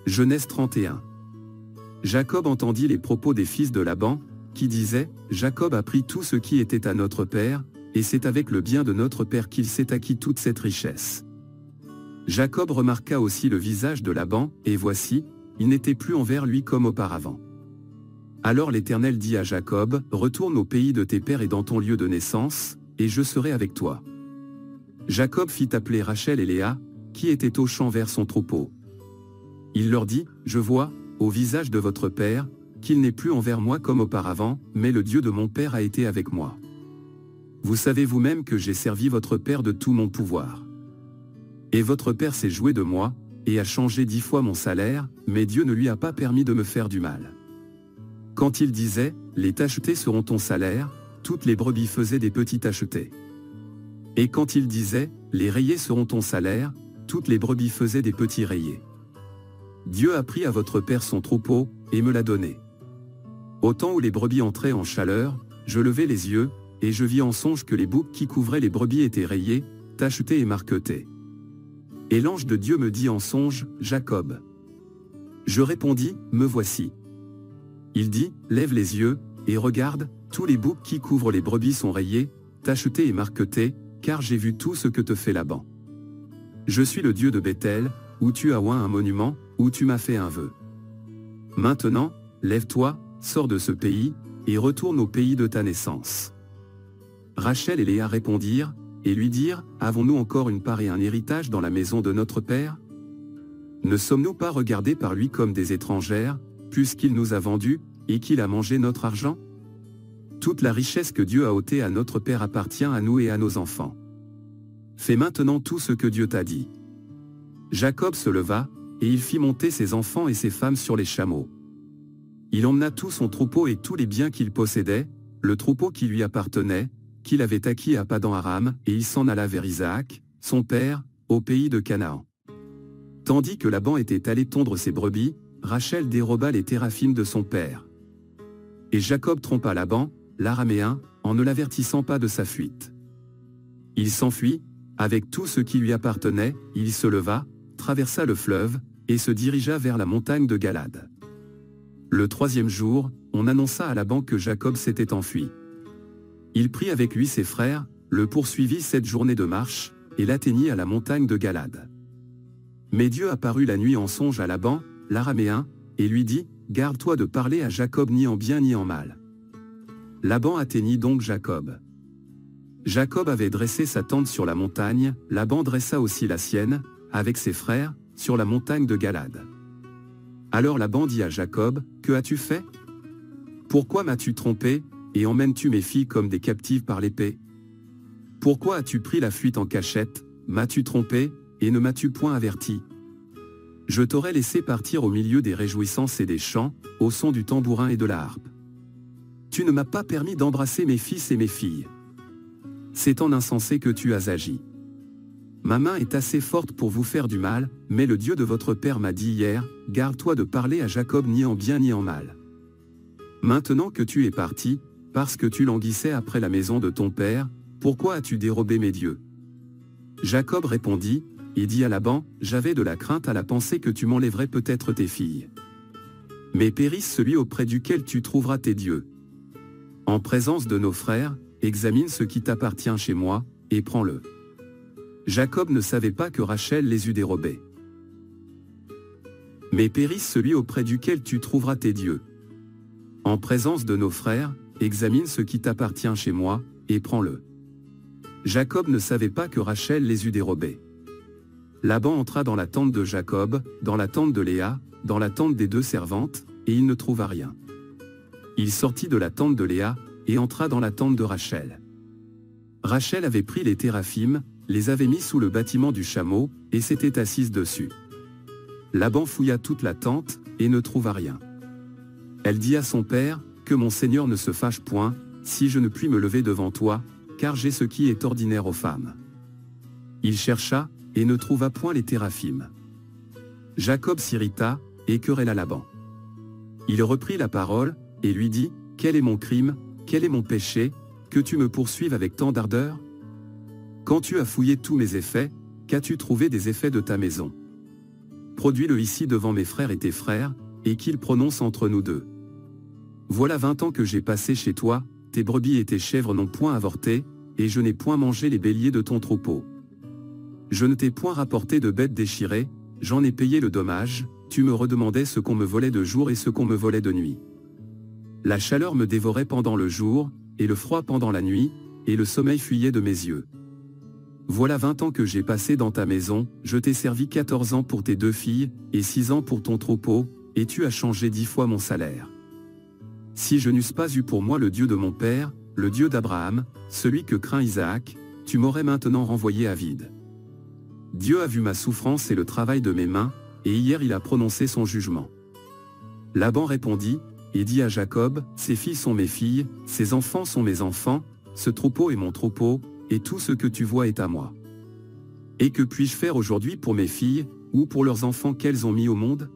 Genèse 31. Jacob entendit les propos des fils de Laban, qui disaient, Jacob a pris tout ce qui était à notre père, et c'est avec le bien de notre père qu'il s'est acquis toute cette richesse. Jacob remarqua aussi le visage de Laban, et voici, il n'était plus envers lui comme auparavant. Alors l'Éternel dit à Jacob, retourne au pays de tes pères et dans ton lieu de naissance, et je serai avec toi. Jacob fit appeler Rachel et Léa, qui étaient au champ vers son troupeau. Il leur dit, je vois, au visage de votre père, qu'il n'est plus envers moi comme auparavant, mais le Dieu de mon père a été avec moi. Vous savez vous-même que j'ai servi votre père de tout mon pouvoir. Et votre père s'est joué de moi, et a changé 10 fois mon salaire, mais Dieu ne lui a pas permis de me faire du mal. Quand il disait, les tachetés seront ton salaire, toutes les brebis faisaient des petits tachetés. Et quand il disait, les rayés seront ton salaire, toutes les brebis faisaient des petits rayés. Dieu a pris à votre père son troupeau, et me l'a donné. Au temps où les brebis entraient en chaleur, je levai les yeux, et je vis en songe que les boucs qui couvraient les brebis étaient rayés, tachetés et marquetés. Et l'ange de Dieu me dit en songe, Jacob. Je répondis, me voici. Il dit, lève les yeux, et regarde, tous les boucs qui couvrent les brebis sont rayés, tachetés et marquetés, car j'ai vu tout ce que te fait Laban. Je suis le Dieu de Béthel, où tu as oint un monument, où tu m'as fait un vœu. Maintenant, lève-toi, sors de ce pays, et retourne au pays de ta naissance. Rachel et Léa répondirent, et lui dirent, avons-nous encore une part et un héritage dans la maison de notre père? Ne sommes-nous pas regardés par lui comme des étrangères, puisqu'il nous a vendus, et qu'il a mangé notre argent? Toute la richesse que Dieu a ôtée à notre père appartient à nous et à nos enfants. Fais maintenant tout ce que Dieu t'a dit. Jacob se leva, et il fit monter ses enfants et ses femmes sur les chameaux. Il emmena tout son troupeau et tous les biens qu'il possédait, le troupeau qui lui appartenait, qu'il avait acquis à Padan-Aram, et il s'en alla vers Isaac, son père, au pays de Canaan. Tandis que Laban était allé tondre ses brebis, Rachel déroba les téraphim de son père. Et Jacob trompa Laban, l'Araméen, en ne l'avertissant pas de sa fuite. Il s'enfuit, avec tout ce qui lui appartenait, il se leva, traversa le fleuve, et se dirigea vers la montagne de Galad. Le 3e jour, on annonça à Laban que Jacob s'était enfui. Il prit avec lui ses frères, le poursuivit 7 journées de marche, et l'atteignit à la montagne de Galad. Mais Dieu apparut la nuit en songe à Laban, l'Araméen, et lui dit, garde-toi de parler à Jacob ni en bien ni en mal. Laban atteignit donc Jacob. Jacob avait dressé sa tente sur la montagne, Laban dressa aussi la sienne, avec ses frères, sur la montagne de Galad. Alors Laban dit à Jacob, que as-tu fait? Pourquoi m'as-tu trompé, et emmènes-tu mes filles comme des captives par l'épée? Pourquoi as-tu pris la fuite en cachette, m'as-tu trompé, et ne m'as-tu point averti? Je t'aurais laissé partir au milieu des réjouissances et des chants, au son du tambourin et de la harpe. Tu ne m'as pas permis d'embrasser mes fils et mes filles. C'est en insensé que tu as agi. Ma main est assez forte pour vous faire du mal, mais le Dieu de votre père m'a dit hier, garde-toi de parler à Jacob ni en bien ni en mal. Maintenant que tu es parti, parce que tu languissais après la maison de ton père, pourquoi as-tu dérobé mes dieux? Jacob répondit, et dit à Laban, j'avais de la crainte à la pensée que tu m'enlèverais peut-être tes filles. Mais périsse celui auprès duquel tu trouveras tes dieux. En présence de nos frères, examine ce qui t'appartient chez moi, et prends-le. Jacob ne savait pas que Rachel les eût dérobés. Mais périsse celui auprès duquel tu trouveras tes dieux. En présence de nos frères, examine ce qui t'appartient chez moi, et prends-le. Jacob ne savait pas que Rachel les eût dérobés. Laban entra dans la tente de Jacob, dans la tente de Léa, dans la tente des 2 servantes, et il ne trouva rien. Il sortit de la tente de Léa, et entra dans la tente de Rachel. Rachel avait pris les téraphim, les avait mis sous le bâtiment du chameau, et s'était assise dessus. Laban fouilla toute la tente, et ne trouva rien. Elle dit à son père, que mon Seigneur ne se fâche point, si je ne puis me lever devant toi, car j'ai ce qui est ordinaire aux femmes. Il chercha, et ne trouva point les téraphim. Jacob s'irrita, et querella Laban. Il reprit la parole, et lui dit, quel est mon crime, quel est mon péché, que tu me poursuives avec tant d'ardeur? Quand tu as fouillé tous mes effets, qu'as-tu trouvé des effets de ta maison? Produis-le ici devant mes frères et tes frères, et qu'ils prononcent entre nous deux. Voilà 20 ans que j'ai passé chez toi, tes brebis et tes chèvres n'ont point avorté, et je n'ai point mangé les béliers de ton troupeau. Je ne t'ai point rapporté de bêtes déchirées, j'en ai payé le dommage, tu me redemandais ce qu'on me volait de jour et ce qu'on me volait de nuit. La chaleur me dévorait pendant le jour, et le froid pendant la nuit, et le sommeil fuyait de mes yeux. Voilà 20 ans que j'ai passé dans ta maison, je t'ai servi 14 ans pour tes 2 filles, et 6 ans pour ton troupeau, et tu as changé 10 fois mon salaire. Si je n'eusse pas eu pour moi le Dieu de mon père, le Dieu d'Abraham, celui que craint Isaac, tu m'aurais maintenant renvoyé à vide. Dieu a vu ma souffrance et le travail de mes mains, et hier il a prononcé son jugement. Laban répondit, et dit à Jacob, ces filles sont mes filles, ces enfants sont mes enfants, ce troupeau est mon troupeau, et tout ce que tu vois est à moi. Et que puis-je faire aujourd'hui pour mes filles, ou pour leurs enfants qu'elles ont mis au monde?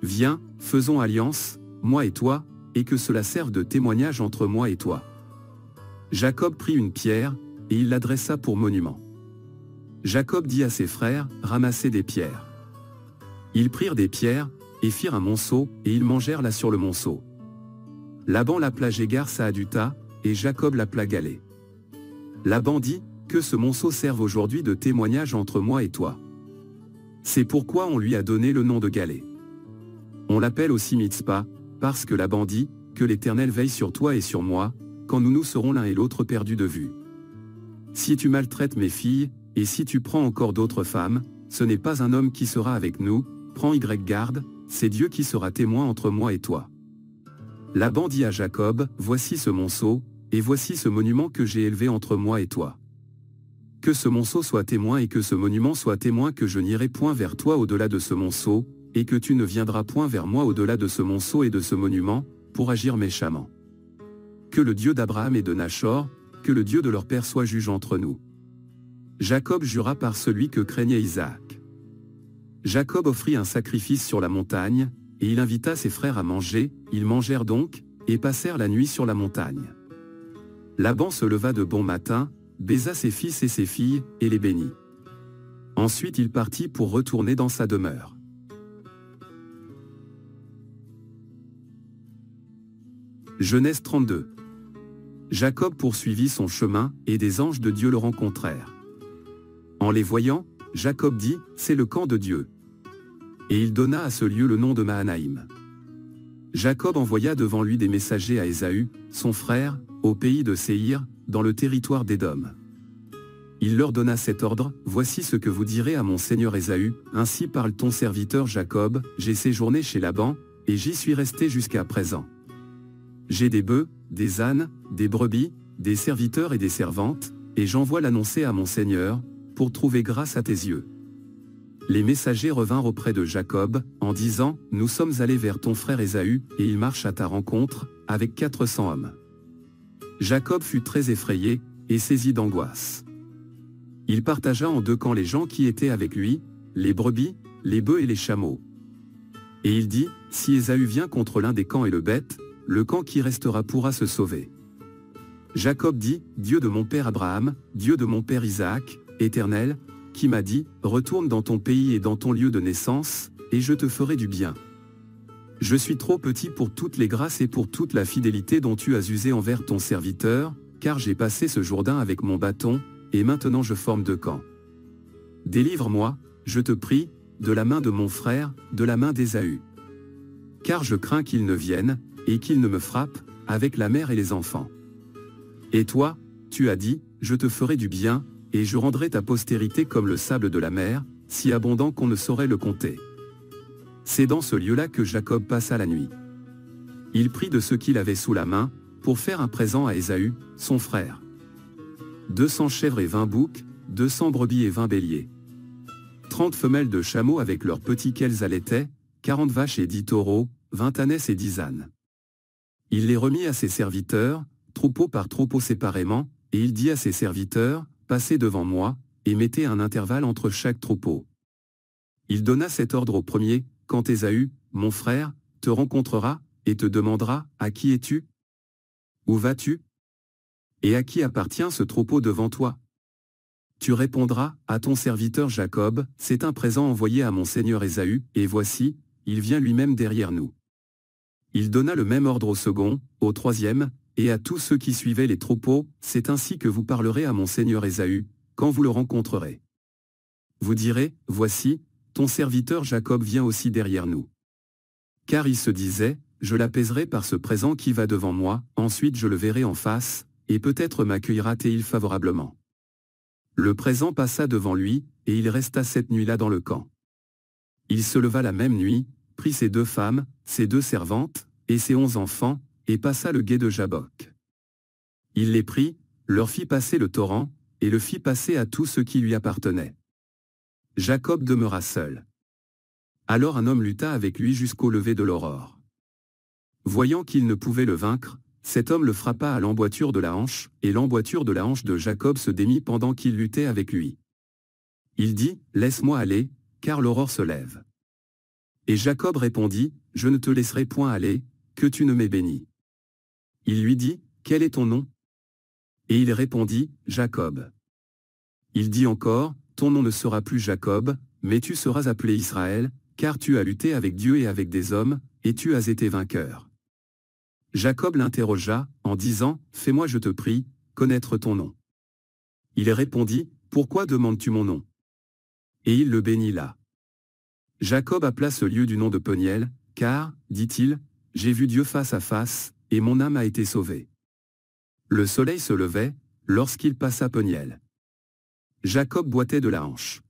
Viens, faisons alliance, moi et toi, et que cela serve de témoignage entre moi et toi. Jacob prit une pierre, et il l'adressa pour monument. Jacob dit à ses frères, ramassez des pierres. Ils prirent des pierres, et firent un monceau, et ils mangèrent là sur le monceau. Laban l'appela Jégar Saaduta, et Jacob l'appela Galé. Laban dit, que ce monceau serve aujourd'hui de témoignage entre moi et toi. C'est pourquoi on lui a donné le nom de Galé. On l'appelle aussi Mitzpa, parce que Laban dit, que l'Éternel veille sur toi et sur moi, quand nous serons l'un et l'autre perdus de vue. Si tu maltraites mes filles, et si tu prends encore d'autres femmes, ce n'est pas un homme qui sera avec nous, prends garde, c'est Dieu qui sera témoin entre moi et toi. Laban dit à Jacob, voici ce monceau, et voici ce monument que j'ai élevé entre moi et toi. Que ce monceau soit témoin et que ce monument soit témoin que je n'irai point vers toi au-delà de ce monceau, et que tu ne viendras point vers moi au-delà de ce monceau et de ce monument, pour agir méchamment. Que le Dieu d'Abraham et de Nachor, que le Dieu de leur père soit juge entre nous. Jacob jura par celui que craignait Isaac. Jacob offrit un sacrifice sur la montagne, et il invita ses frères à manger, ils mangèrent donc, et passèrent la nuit sur la montagne. Laban se leva de bon matin, baisa ses fils et ses filles, et les bénit. Ensuite il partit pour retourner dans sa demeure. Genèse 32. Jacob poursuivit son chemin, et des anges de Dieu le rencontrèrent. En les voyant, Jacob dit, c'est le camp de Dieu. Et il donna à ce lieu le nom de Mahanaïm. Jacob envoya devant lui des messagers à Ésaü, son frère, au pays de Séhir, dans le territoire d'Édom. Il leur donna cet ordre, voici ce que vous direz à mon seigneur Ésaü, ainsi parle ton serviteur Jacob, j'ai séjourné chez Laban, et j'y suis resté jusqu'à présent. J'ai des bœufs, des ânes, des brebis, des serviteurs et des servantes, et j'envoie l'annoncer à mon seigneur, pour trouver grâce à tes yeux. Les messagers revinrent auprès de Jacob, en disant, nous sommes allés vers ton frère Ésaü, et il marche à ta rencontre, avec 400 hommes. Jacob fut très effrayé, et saisi d'angoisse. Il partagea en 2 camps les gens qui étaient avec lui, les brebis, les bœufs et les chameaux. Et il dit, si Ésaü vient contre l'un des camps et le bête, le camp qui restera pourra se sauver. Jacob dit, Dieu de mon père Abraham, Dieu de mon père Isaac, Éternel, qui m'a dit, retourne dans ton pays et dans ton lieu de naissance, et je te ferai du bien. Je suis trop petit pour toutes les grâces et pour toute la fidélité dont tu as usé envers ton serviteur, car j'ai passé ce Jourdain avec mon bâton, et maintenant je forme 2 camps. Délivre-moi, je te prie, de la main de mon frère, de la main d'Ésaü. Car je crains qu'il ne vienne, et qu'il ne me frappe, avec la mère et les enfants. Et toi, tu as dit, je te ferai du bien, et je rendrai ta postérité comme le sable de la mer, si abondant qu'on ne saurait le compter. C'est dans ce lieu-là que Jacob passa la nuit. Il prit de ce qu'il avait sous la main, pour faire un présent à Ésaü, son frère. 200 chèvres et 20 boucs, 200 brebis et 20 béliers. 30 femelles de chameaux avec leurs petits qu'elles allaitaient, 40 vaches et 10 taureaux, 20 ânesses et 10 ânes. Il les remit à ses serviteurs, troupeau par troupeau séparément, et il dit à ses serviteurs, passez devant moi, et mettez un intervalle entre chaque troupeau. Il donna cet ordre au premier, quand Ésaü, mon frère, te rencontrera, et te demandera, à qui es-tu? Où vas-tu? Et à qui appartient ce troupeau devant toi? Tu répondras à ton serviteur Jacob, c'est un présent envoyé à mon seigneur Ésaü, et voici, il vient lui-même derrière nous. Il donna le même ordre au second, au troisième, et à tous ceux qui suivaient les troupeaux, c'est ainsi que vous parlerez à mon seigneur Ésaü, quand vous le rencontrerez. Vous direz, voici, ton serviteur Jacob vient aussi derrière nous. Car il se disait, je l'apaiserai par ce présent qui va devant moi, ensuite je le verrai en face, et peut-être m'accueillera-t-il favorablement. Le présent passa devant lui, et il resta cette nuit-là dans le camp. Il se leva la même nuit, prit ses 2 femmes, ses 2 servantes, et ses 11 enfants, et passa le gué de Jabbok. Il les prit, leur fit passer le torrent, et le fit passer à tout ce qui lui appartenait. Jacob demeura seul. Alors un homme lutta avec lui jusqu'au lever de l'aurore. Voyant qu'il ne pouvait le vaincre, cet homme le frappa à l'emboîture de la hanche, et l'emboîture de la hanche de Jacob se démit pendant qu'il luttait avec lui. Il dit, laisse-moi aller, car l'aurore se lève. Et Jacob répondit, je ne te laisserai point aller, que tu ne m'aies béni. Il lui dit, quel est ton nom? Et il répondit, Jacob. Il dit encore, ton nom ne sera plus Jacob, mais tu seras appelé Israël, car tu as lutté avec Dieu et avec des hommes, et tu as été vainqueur. Jacob l'interrogea, en disant, fais-moi je te prie, connaître ton nom. Il répondit, pourquoi demandes-tu mon nom? Et il le bénit là. Jacob appela ce lieu du nom de Peniel, car, dit-il, j'ai vu Dieu face à face, et mon âme a été sauvée. Le soleil se levait, lorsqu'il passa Peniel. Jacob boitait de la hanche.